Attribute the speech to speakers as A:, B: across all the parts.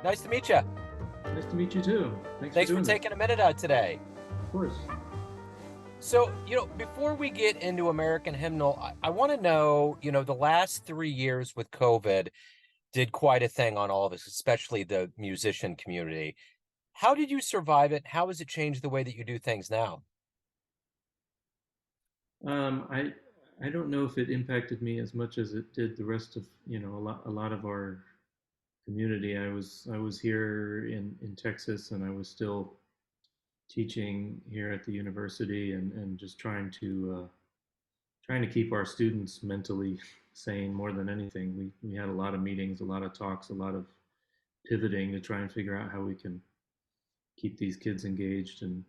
A: Nice to meet you.
B: Nice to meet you too. Thanks for
A: Thanks for
B: doing this.
A: taking a minute out today.
B: Of course.
A: So, before we get into American Hymnal, I want to know, the last 3 years with COVID did quite a thing on all of us, especially the musician community. How did you survive it? How has it changed the way that you do things now?
B: I don't know if it impacted me as much as it did the rest of a lot of our community. I was here in Texas, and I was still teaching here at the university, and just trying to keep our students mentally sane more than anything. We had a lot of meetings, a lot of talks, a lot of pivoting to try and figure out how we can keep these kids engaged and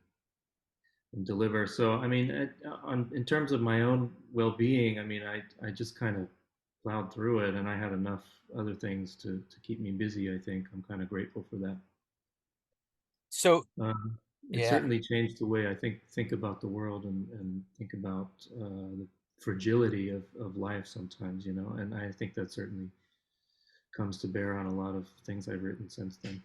B: deliver. So, I mean, in terms of my own well-being, I mean, I just kind of plowed through it, and I had enough other things to keep me busy. I think I'm kind of grateful for that.
A: So,
B: It
A: yeah,
B: certainly changed the way I think about the world, and think about the fragility of life sometimes, and I think that certainly comes to bear on a lot of things I've written since then.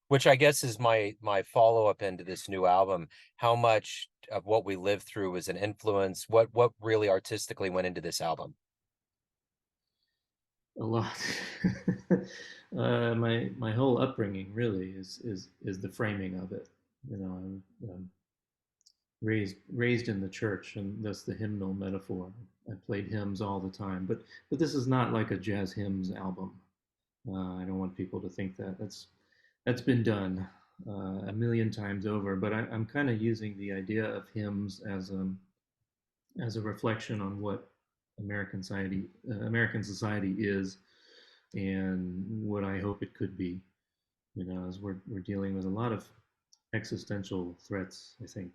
A: which I guess is my follow-up into this new album. How much of what we lived through was an influence? What really artistically went into this album?
B: A lot. My whole upbringing really is the framing of it. I'm raised in the church, and that's the hymnal metaphor. I played hymns all the time, but this is not like a jazz hymns album. I don't want people to think that that's been done a million times over. But I'm kind of using the idea of hymns as a reflection on what American society is, and what I hope it could be. As we're dealing with a lot of existential threats, I think,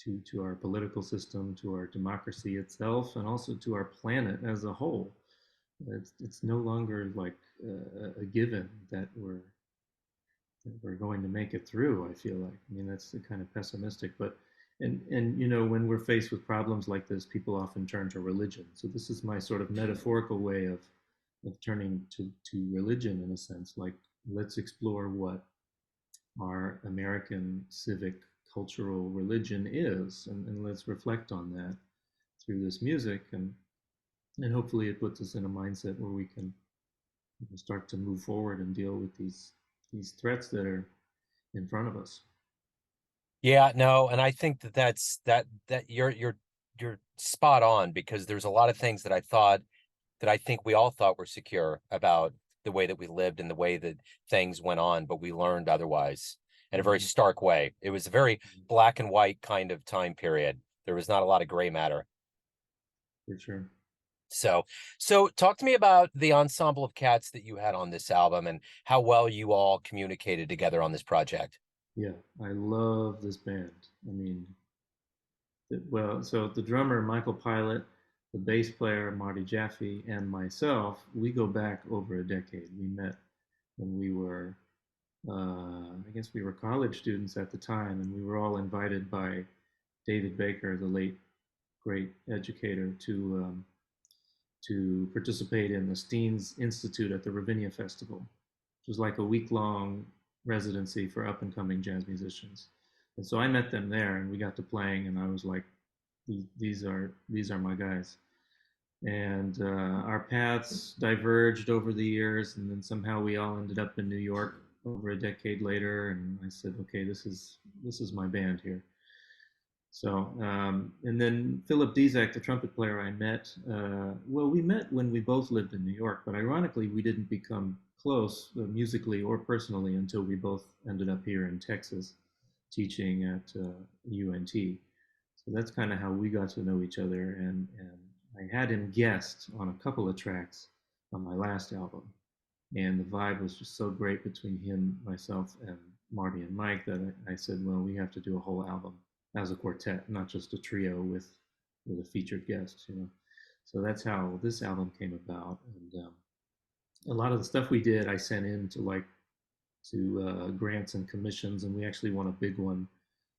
B: to our political system, to our democracy itself, and also to our planet as a whole. It's no longer like a given that we're going to make it through. I feel like, I mean, that's the kind of pessimistic, but and when we're faced with problems like this, people often turn to religion. So this is my sort of metaphorical way of turning to religion, in a sense. Like, let's explore what our American civic cultural religion is, and let's reflect on that through this music, and hopefully it puts us in a mindset where we can start to move forward and deal with these threats that are in front of us.
A: Yeah, no, and I think that you're spot on, because there's a lot of things that I think we all thought were secure about the way that we lived and the way that things went on, but we learned otherwise in a very
B: Mm-hmm.
A: stark way. It was a very black and white kind of time period. There was not a lot of gray matter.
B: For sure.
A: So, so talk to me about the ensemble of cats that you had on this album and how well you all communicated together on this project.
B: Yeah, I love this band. I mean, well, so the drummer Michael Pilot, the bass player Marty Jaffe, and myself, we go back over a decade. We met when we were, I guess we were college students at the time, and we were all invited by David Baker, the late great educator, to participate in the Steens Institute at the Ravinia Festival, which was like a week-long residency for up-and-coming jazz musicians. And so I met them there, and we got to playing, and I was like, these are my guys. And our paths diverged over the years, and then somehow we all ended up in New York over a decade later. And I said, okay, this is my band here. So, and then Philip Dizek, the trumpet player I met, well, we met when we both lived in New York, but ironically, we didn't become close musically or personally until we both ended up here in Texas teaching at UNT. So that's kind of how we got to know each other. And I had him guest on a couple of tracks on my last album. And the vibe was just so great between him, myself, and Marty and Mike that I said, well, we have to do a whole album as a quartet, not just a trio with a featured guest. So that's how this album came about. And a lot of the stuff we did, I sent in to grants and commissions, and we actually won a big one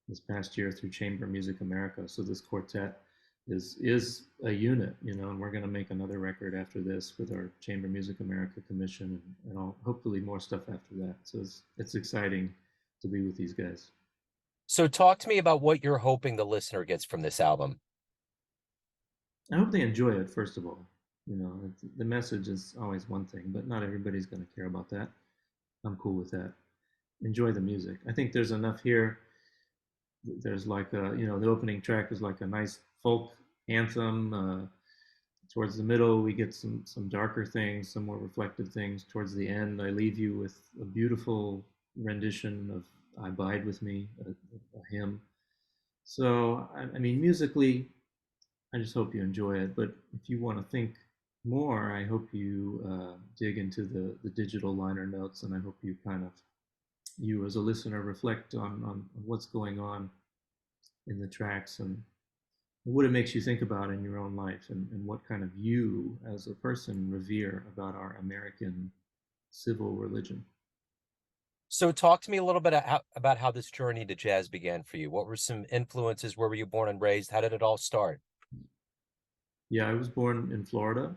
B: this past year through Chamber Music America. So this quartet is a unit, you know, and we're going to make another record after this with our Chamber Music America commission, and I'll, hopefully more stuff after that. So it's exciting to be with these guys.
A: So talk to me about what you're hoping the listener gets from this album.
B: I hope they enjoy it, first of all. You know, the message is always one thing, but not everybody's going to care about that. I'm cool with that. Enjoy the music. I think there's enough here. There's like a, you know, the opening track is like a nice folk anthem. Towards the middle, we get some darker things, some more reflective things. Towards the end, I leave you with a beautiful rendition of "I Bide with Me," a hymn. So, I mean, musically, I just hope you enjoy it. But if you want to think more, I hope you dig into the digital liner notes, and I hope you kind of, you as a listener, reflect on what's going on in the tracks and what it makes you think about in your own life, and what kind of you as a person revere about our American civil religion.
A: So talk to me a little bit about how this journey to jazz began for you. What were some influences? Where were you born and raised? How did it all start?
B: Yeah, I was born in Florida,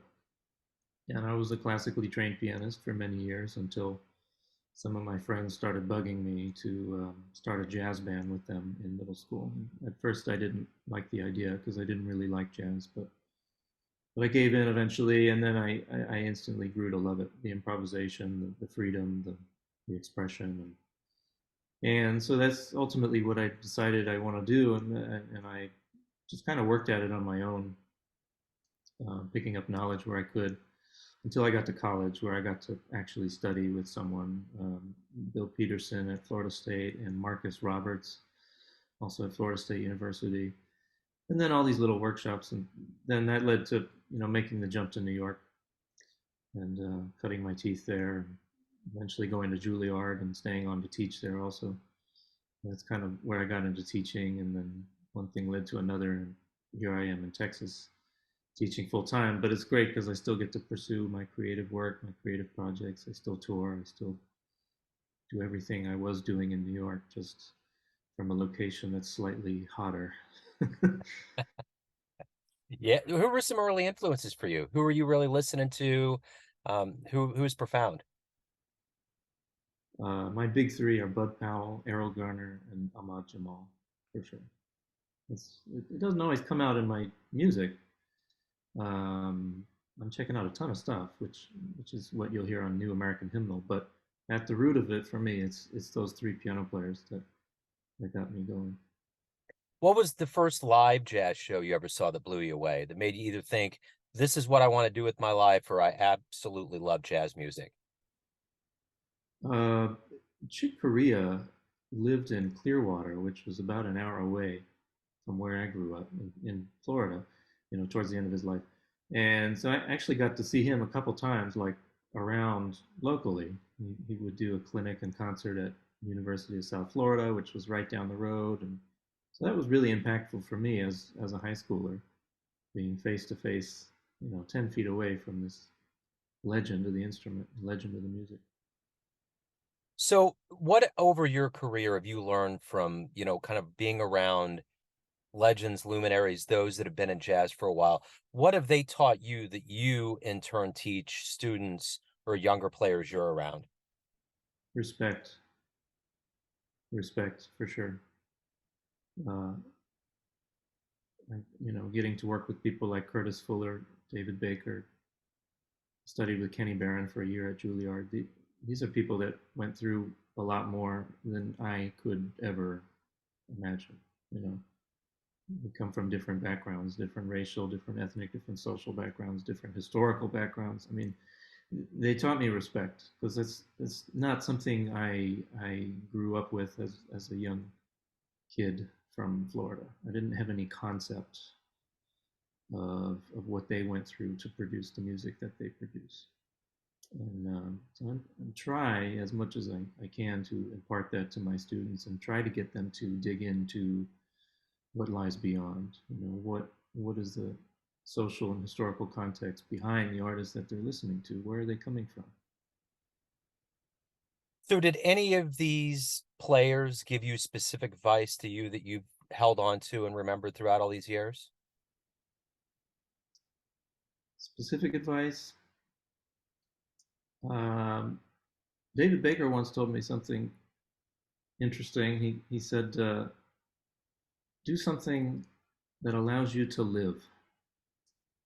B: and I was a classically trained pianist for many years until some of my friends started bugging me to start a jazz band with them in middle school. At first, I didn't like the idea because I didn't really like jazz, but I gave in eventually, and then I instantly grew to love it. The improvisation, the freedom, the expression, and so that's ultimately what I decided I want to do, and I just kind of worked at it on my own, picking up knowledge where I could, until I got to college, where I got to actually study with someone, Bill Peterson at Florida State and Marcus Roberts, also at Florida State University, and then all these little workshops, and then that led to, you know, making the jump to New York and cutting my teeth there, and eventually going to Juilliard and staying on to teach there also. And that's kind of where I got into teaching, and then one thing led to another, and here I am in Texas teaching full time. But it's great because I still get to pursue my creative work, my creative projects. I still tour. I still do everything I was doing in New York, just from a location that's slightly hotter.
A: Yeah, who were some early influences for you? Who were you really listening to? Who's profound?
B: My big three are Bud Powell, Errol Garner, and Ahmad Jamal, for sure. It doesn't always come out in my music. Um, I'm checking out a ton of stuff, which is what you'll hear on New American Hymnal. But at the root of it, for me, it's those three piano players that got me going.
A: What was the first live jazz show you ever saw that blew you away, that made you either think, this is what I want to do with my life, or I absolutely love jazz music?
B: Uh, Chick Corea lived in Clearwater, which was about an hour away from where I grew up in Florida, you know, towards the end of his life. And so I actually got to see him a couple times, like around locally. He would do a clinic and concert at University of South Florida, which was right down the road. And so that was really impactful for me as a high schooler, being face to face, you know, 10 feet away from this legend of the instrument, legend of the music.
A: So what over your career have you learned from, kind of being around legends, luminaries, those that have been in jazz for a while? What have they taught you that you in turn teach students or younger players you're around?
B: Respect, respect for sure. Uh, you know, getting to work with people like Curtis Fuller, David Baker, studied with Kenny Barron for a year at Juilliard. These are people that went through a lot more than I could ever imagine. You know, we come from different backgrounds, different racial, different ethnic, different social backgrounds, different historical backgrounds. I mean, they taught me respect because that's not something I grew up with as a young kid from Florida. I didn't have any concept of what they went through to produce the music that they produce. And so I try as much as I can to impart that to my students and try to get them to dig into what lies beyond. You know, what is the social and historical context behind the artists that they're listening to? Where are they coming from?
A: So did any of these players give you specific advice to you that you've held on to and remembered throughout all these years?
B: Specific advice. Um, David Baker once told me something interesting. He said, "Do something that allows you to live."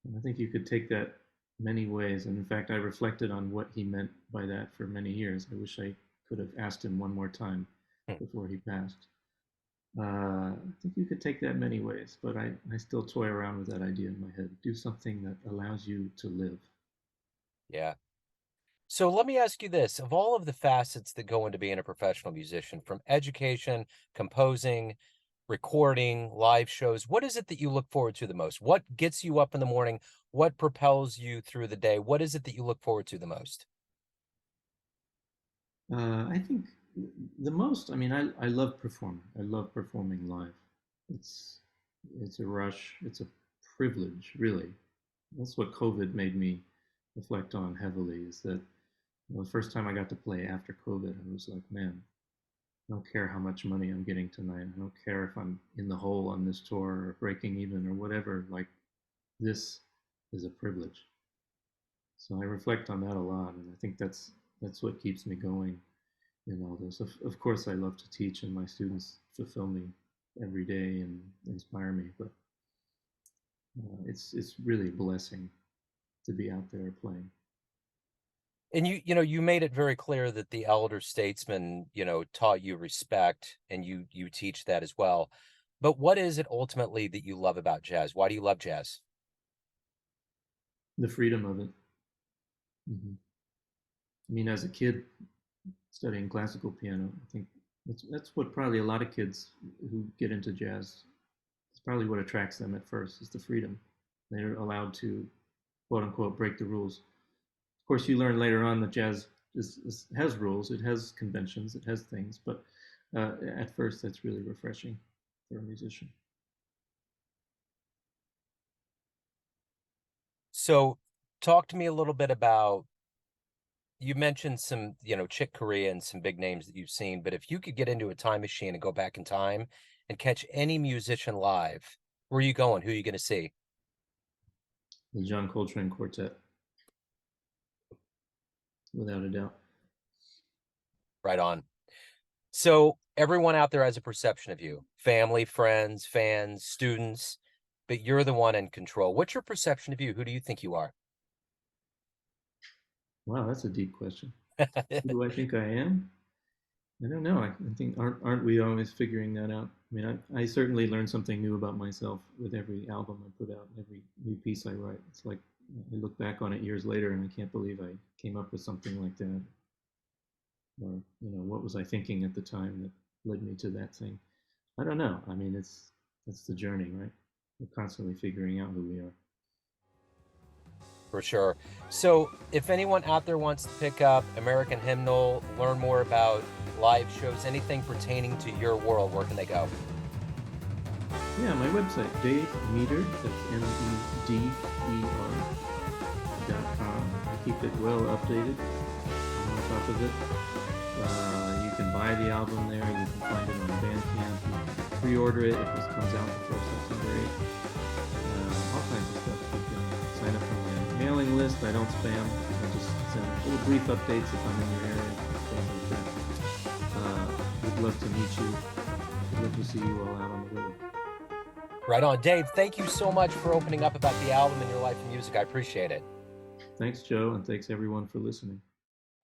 B: And I think you could take that many ways. And in fact, I reflected on what he meant by that for many years. I wish I could have asked him one more time
A: Hmm.
B: before he passed. I think you could take that many ways, but I still toy around with that idea in my head. Do something that allows you to live.
A: Yeah. So let me ask you this, of all of the facets that go into being a professional musician, from education, composing, recording, live shows, what is it that you look forward to the most? What gets you up in the morning? What propels you through the day? What is it that you look forward to the most?
B: I think the most, I mean, I love performing. I love performing live. It's it's a rush. It's a privilege, really. That's what COVID made me reflect on heavily. Is that the first time I got to play after COVID, I was like, man, I don't care how much money I'm getting tonight. I don't care if I'm in the hole on this tour or breaking even or whatever. Like, this is a privilege. So I reflect on that a lot, and I think that's what keeps me going in all this. Of course, I love to teach, and my students fulfill me every day and inspire me. But it's really a blessing to be out there playing.
A: And you made it very clear that the elder statesman, taught you respect, and you teach that as well. But what is it ultimately that you love about jazz? Why do you love jazz?
B: The freedom of it. I mean, as a kid studying classical piano, I think that's what probably a lot of kids who get into jazz. It's probably what attracts them at first is the freedom. They're allowed to quote unquote break the rules. Of course, you learn later on that jazz has rules, it has conventions, it has things, but at first, that's really refreshing for a musician.
A: So talk to me a little bit about, you mentioned some, Chick Corea and some big names that you've seen, but if you could get into a time machine and go back in time and catch any musician live, where are you going? Who are you going to see?
B: The John Coltrane Quartet, without a doubt.
A: Right on. So everyone out there has a perception of you, family, friends, fans, students, but you're the one in control. What's your perception of you? Who do you think you are?
B: Wow, that's a deep question. Who do I think I am? I don't know. I think aren't we always figuring that out? I mean, I certainly learn something new about myself with every album I put out, every new piece I write. It's like I look back on it years later and I can't believe I came up with something like that. Or what was I thinking at the time that led me to that thing? I don't know. I mean, that's the journey, right? We're constantly figuring out who we are.
A: For sure. So if anyone out there wants to pick up American Hymnal, learn more about live shows, anything pertaining to your world, where can they go?
B: Yeah, my website, Dave Meeder, that's MEDER.com. I keep it well updated. I'm on top of it. You can buy the album there. You can find it on Bandcamp. You can pre-order it if this comes out before September 8th. All kinds of stuff. You can sign up for my mailing list. I don't spam. I just send little brief updates if I'm in your area. Stuff like that. Would love to meet you. Would love to see you all out on the road.
A: Right on. Dave, thank you so much for opening up about the album and your life and music. I appreciate it.
B: Thanks, Joe, and thanks everyone for listening.